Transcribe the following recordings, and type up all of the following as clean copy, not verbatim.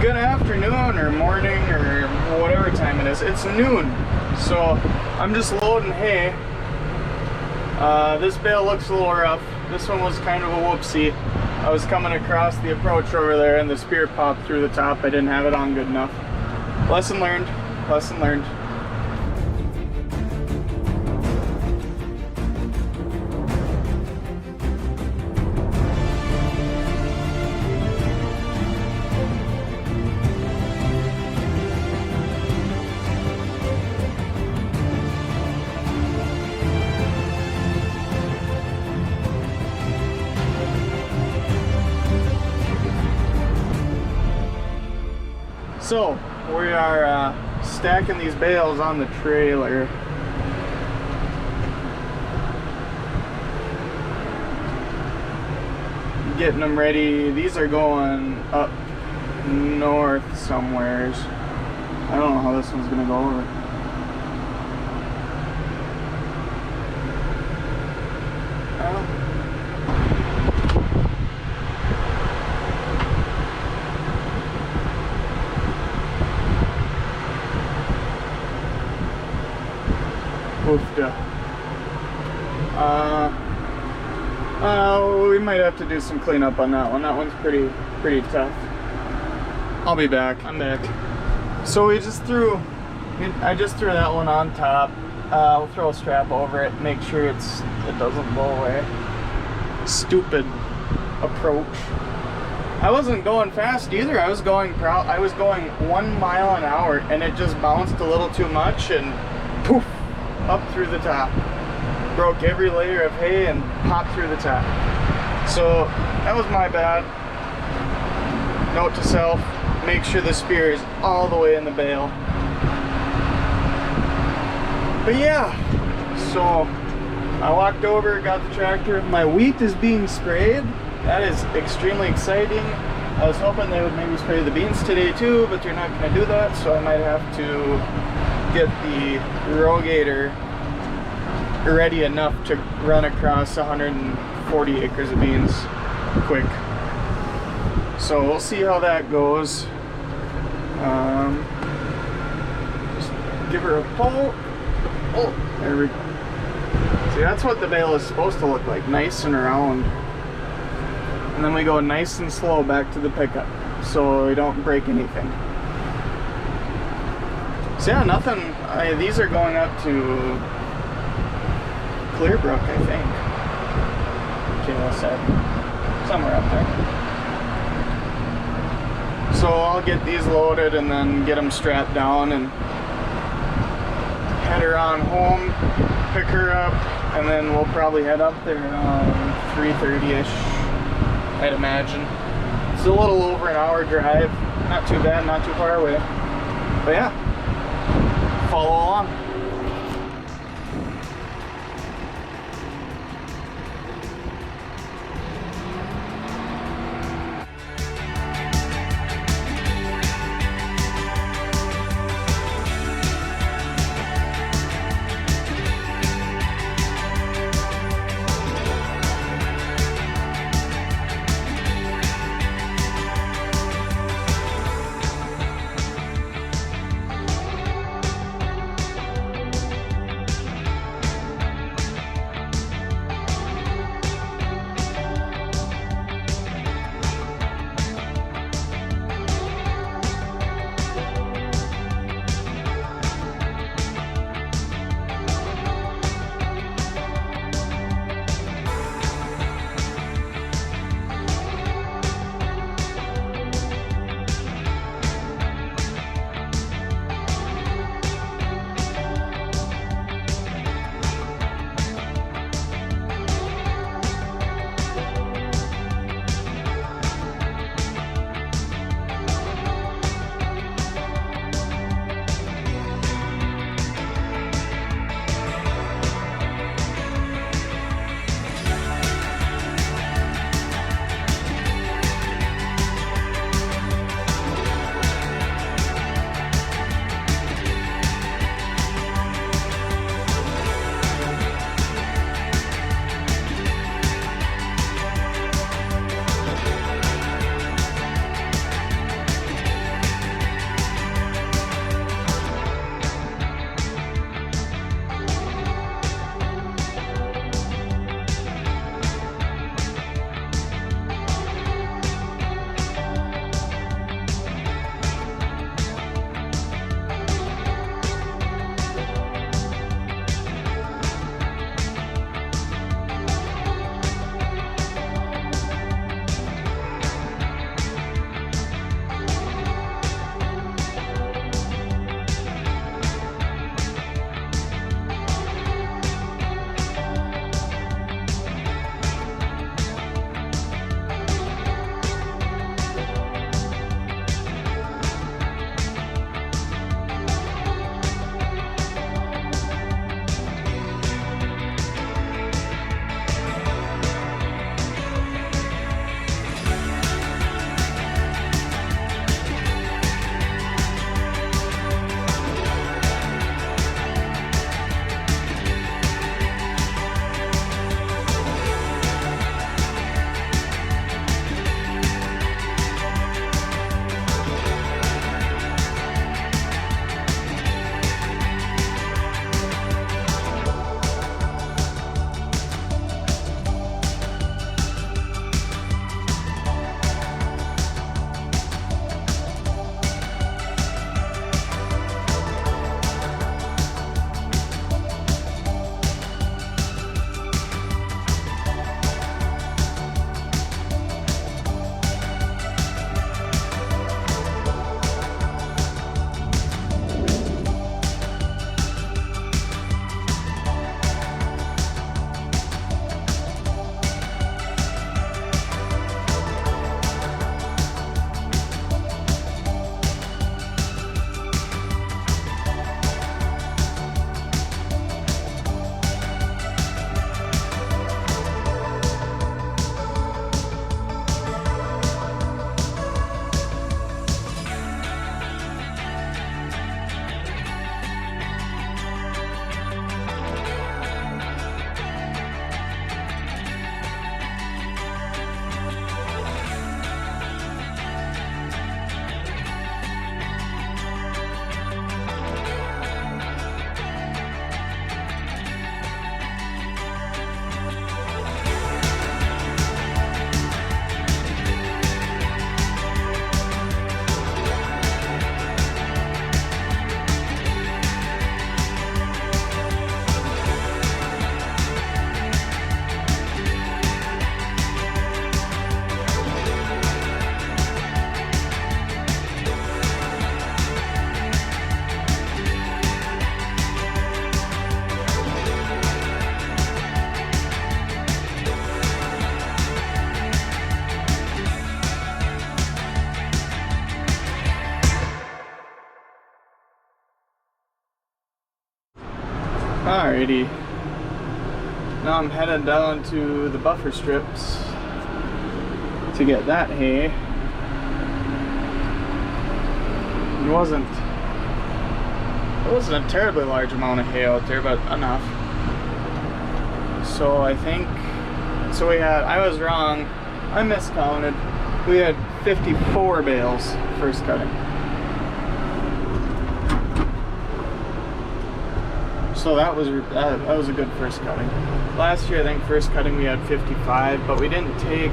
good afternoon or morning or whatever time it is. It's noon, so I'm just loading hay. This bale looks a little rough. This one was kind of a whoopsie. I was coming across the approach over there and the spear popped through the top. I didn't have it on good enough. Lesson learned, lesson learned. So, we are stacking these bales on the trailer. Getting them ready. These are going up north somewheres. I don't know how this one's gonna go over. We might have to do some cleanup on that one. That one's pretty tough. I'll be back. I'm back. So I just threw that one on top. We'll throw a strap over it, make sure it doesn't blow away. Stupid approach. I wasn't going fast either. I was going 1 mile an hour, and it just bounced a little too much and poof, up through the top. Broke every layer of hay and popped through the top. So that was my bad. Note to self, make sure the spear is all the way in the bale. But yeah, so I walked over, got the tractor. My wheat is being sprayed. That is extremely exciting. I was hoping they would maybe spray the beans today too, but they're not going to do that, so I might have to get the irrigator ready enough to run across 140 acres of beans quick. So we'll see how that goes. Just give her a pull. Oh, there we go. See, that's what the bale is supposed to look like, nice and round. And then we go nice and slow back to the pickup so we don't break anything. So yeah, nothing. These are going up to Clearbrook, I think. Kayla said. Somewhere up there. So I'll get these loaded and then get them strapped down and head her on home, pick her up, and then we'll probably head up there around 3:30ish, I'd imagine. It's a little over an hour drive. Not too bad, not too far away. But yeah, follow along. Alrighty. Now I'm headed down to the buffer strips to get that hay. It wasn't a terribly large amount of hay out there, but enough. So I think, I was wrong, I miscounted. We had 54 bales first cutting. So that was a good first cutting. Last year I think first cutting we had 55, but we didn't take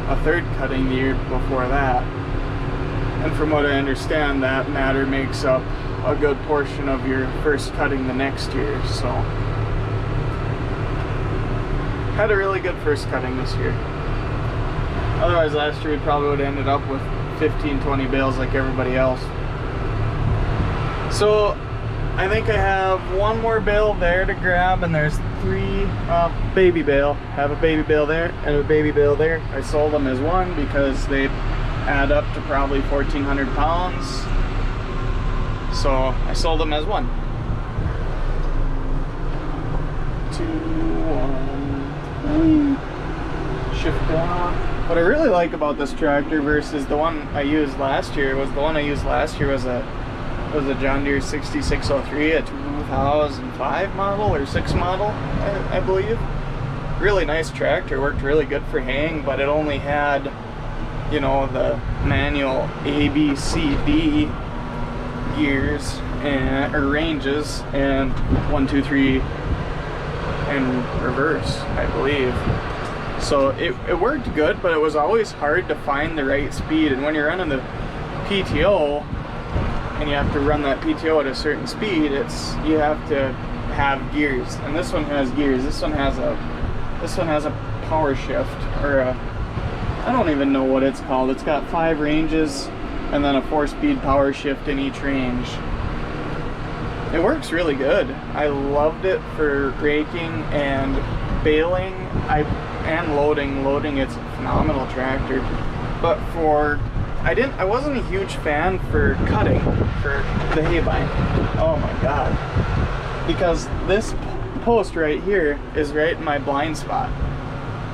a third cutting the year before that. And from what I understand, that matter makes up a good portion of your first cutting the next year, so. Had a really good first cutting this year. Otherwise last year we probably would have ended up with 15-20 bales like everybody else. So I think I have one more bale there to grab, and there's three baby bale. Have a baby bale there and a baby bale there. I sold them as one because they add up to probably 1,400 pounds. So I sold them as one. 2, 1, shift down. What I really like about this tractor versus the one I used last year was a John Deere 6603, a 2005 model or 6 model, I believe. Really nice tractor, worked really good for haying, but it only had, you know, the manual A, B, C, D gears and or ranges, and 1, 2, 3 and reverse, I believe. So it worked good, but it was always hard to find the right speed. And when you're running the PTO and you have to run that PTO at a certain speed, you have to have gears. And this one has gears. This one has a power shift, or I don't even know what it's called. It's got 5 ranges and then a 4-speed power shift in each range. It works really good. I loved it for raking and baling and loading. Loading, it's a phenomenal tractor. But I wasn't a huge fan for cutting for the hay bind. Oh my god. Because this post right here is right in my blind spot.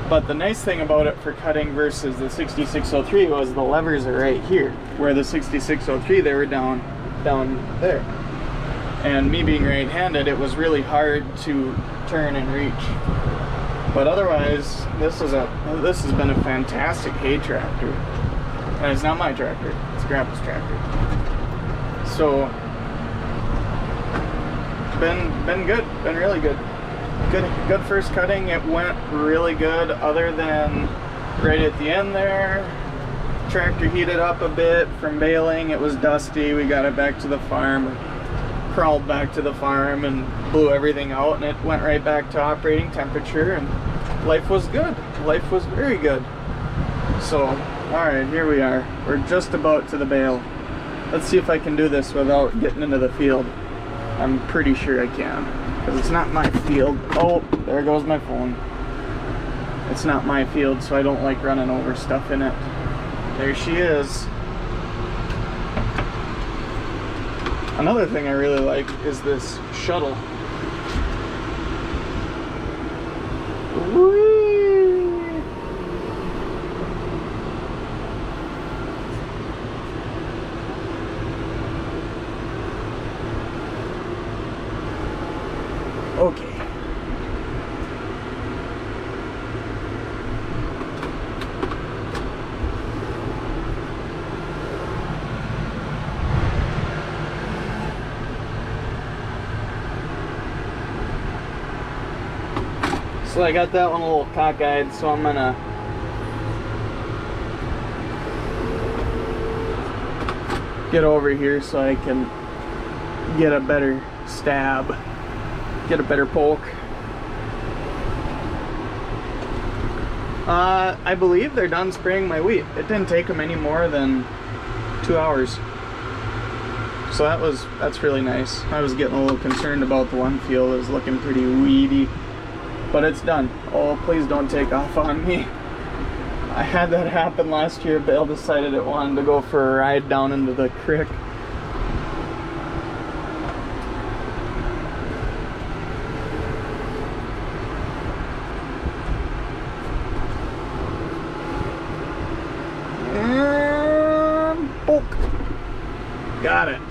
But the nice thing about it for cutting versus the 6603 was the levers are right here, where the 6603 they were down there. And me being right-handed, it was really hard to turn and reach. But otherwise, this has been a fantastic hay tractor. And it's not my tractor, it's Grandpa's tractor. So been good, been really good. Good first cutting. It went really good, other than right at the end there. Tractor heated up a bit from baling. It was dusty. We got it back to the farm, crawled back to the farm and blew everything out, and it went right back to operating temperature, and life was good. Life was very good. So, alright, here we are. We're just about to the bale. Let's see if I can do this without getting into the field. I'm pretty sure I can, because it's not my field. Oh, there goes my phone. It's not my field, so I don't like running over stuff in it. There she is. Another thing I really like is this shuttle. Whee! Okay. So I got that one a little cockeyed, so I'm gonna get over here so I can get a better stab, get a better poke. I believe they're done spraying my wheat. It didn't take them any more than 2 hours. So that's really nice. I was getting a little concerned about the one field. It was looking pretty weedy. But it's done. Oh, please don't take off on me. I had that happen last year. Bale decided it wanted to go for a ride down into the creek. Got it.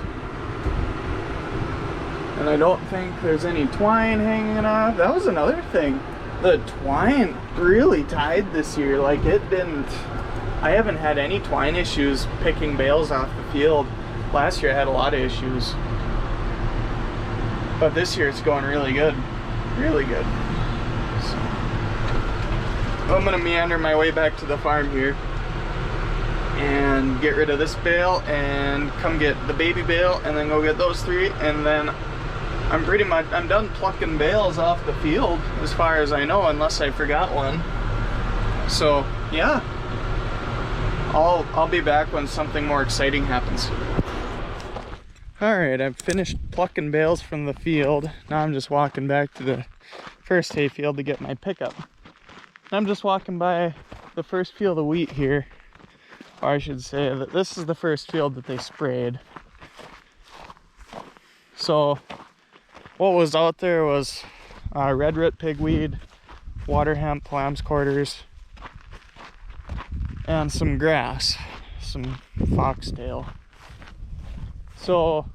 And I don't think there's any twine hanging off. That was another thing. The twine really tied this year. Like it didn't, I haven't had any twine issues picking bales off the field. Last year I had a lot of issues. But this year it's going really good. Really good. So, I'm gonna meander my way back to the farm here and get rid of this bale and come get the baby bale and then go get those 3, and then I'm done plucking bales off the field as far as I know, unless I forgot one. So yeah, I'll be back when something more exciting happens. Alright, I've finished plucking bales from the field. Now I'm just walking back to the first hay field to get my pickup. I'm just walking by the first field of wheat here. Or I should say that this is the first field that they sprayed. So what was out there was red root pigweed, water hemp, lamb's quarters, and some grass, some foxtail. So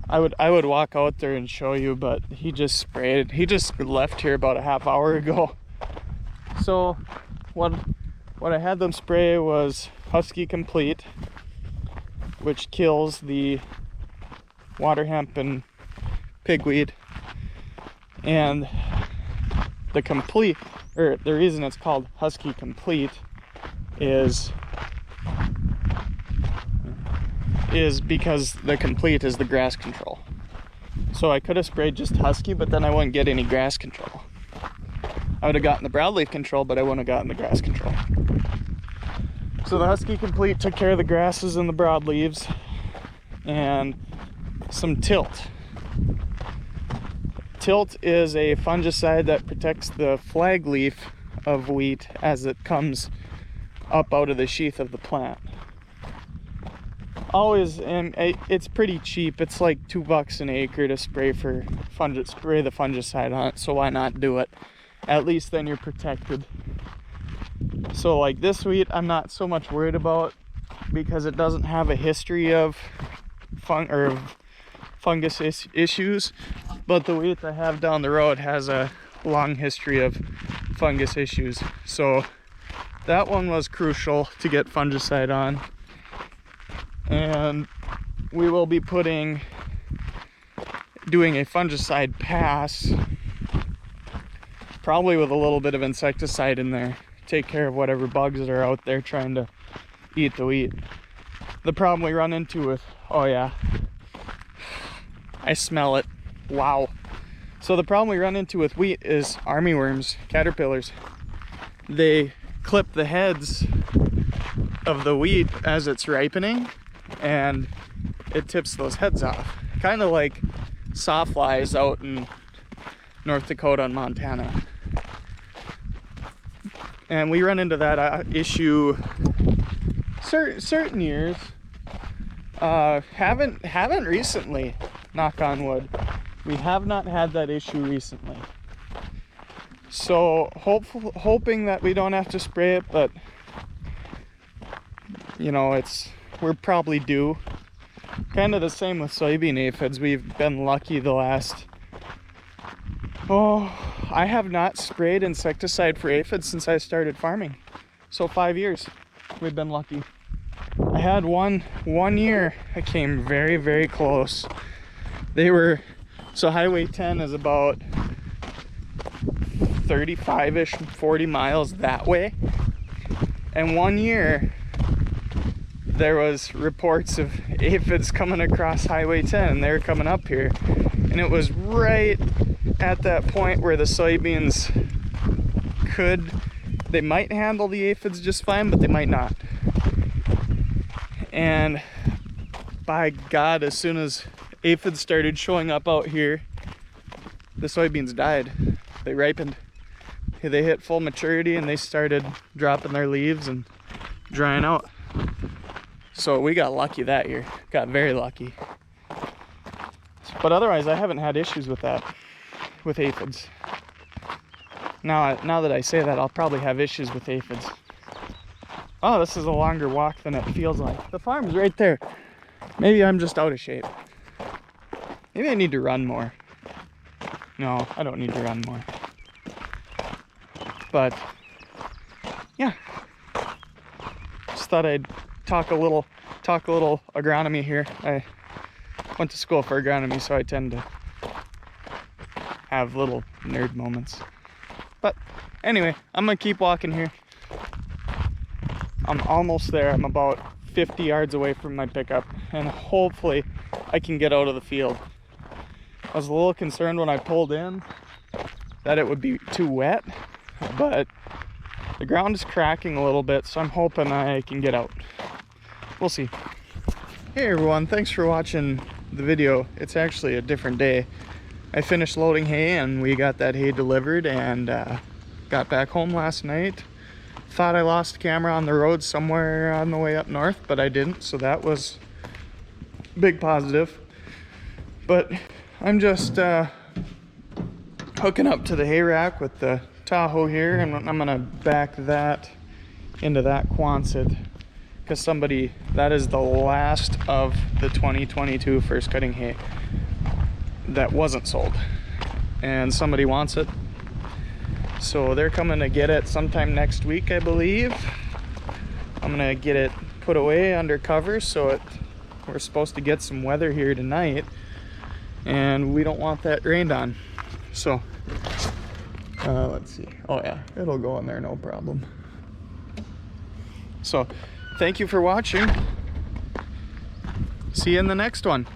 I would walk out there and show you, but he just sprayed. He just left here about a half hour ago. So what I had them spray was Husky Complete, which kills the water hemp and pigweed. And the reason it's called Husky Complete is because the complete is the grass control. So I could have sprayed just Husky, but then I wouldn't get any grass control. I would have gotten the broadleaf control, but I wouldn't have gotten the grass control. So the Husky Complete took care of the grasses and the broadleaves, and some Tilt. Tilt is a fungicide that protects the flag leaf of wheat as it comes up out of the sheath of the plant. Always, and it's pretty cheap. It's like $2 an acre to spray the fungicide on it, so why not do it? At least then you're protected. So like this wheat I'm not so much worried about because it doesn't have a history of fungus issues, but the wheat I have down the road has a long history of fungus issues. So that one was crucial to get fungicide on. And we will be doing a fungicide pass, probably with a little bit of insecticide in there. Take care of whatever bugs that are out there trying to eat the wheat. The problem we run into with, oh yeah, I smell it, wow. So the problem we run into with wheat is armyworms, caterpillars. They clip the heads of the wheat as it's ripening, and it tips those heads off. Kind of like sawflies out in North Dakota and Montana. And we run into that issue certain years. Haven't recently, knock on wood. We have not had that issue recently. So hoping that we don't have to spray it, but you know, we're probably due. Kind of the same with soybean aphids. We've been lucky the last, I have not sprayed insecticide for aphids since I started farming. So 5 years, we've been lucky. I had one year I came very, very close. So Highway 10 is about 35-ish, 40 miles that way. And 1 year, there was reports of aphids coming across Highway 10, and they were coming up here. And it was right at that point where the soybeans they might handle the aphids just fine, but they might not. And by God, as soon as aphids started showing up out here, the soybeans died. They ripened. They hit full maturity and they started dropping their leaves and drying out. So we got lucky that year. Got very lucky. But otherwise, I haven't had issues with that, with aphids. Now that I say that, I'll probably have issues with aphids. Oh, this is a longer walk than it feels like. The farm's right there. Maybe I'm just out of shape. Maybe I need to run more. No, I don't need to run more. But yeah, just thought I'd talk a little agronomy here. I went to school for agronomy, so I tend to have little nerd moments. But anyway, I'm gonna keep walking here. I'm almost there. I'm about 50 yards away from my pickup, and hopefully I can get out of the field. I was a little concerned when I pulled in that it would be too wet, but the ground is cracking a little bit, so I'm hoping I can get out. We'll see. Hey everyone, thanks for watching the video. It's actually a different day. I finished loading hay and we got that hay delivered, and got back home last night. Thought I lost the camera on the road somewhere on the way up north, but I didn't, so that was a big positive. But I'm just hooking up to the hay rack with the Tahoe here, and I'm gonna back that into that Quonset, because that is the last of the 2022 first cutting hay that wasn't sold, and somebody wants it, so they're coming to get it sometime next week, I believe. I'm gonna get it put away under cover, so we're supposed to get some weather here tonight, and we don't want that rained on. So let's see. Oh yeah, it'll go in there, no problem. So thank you for watching. See you in the next one.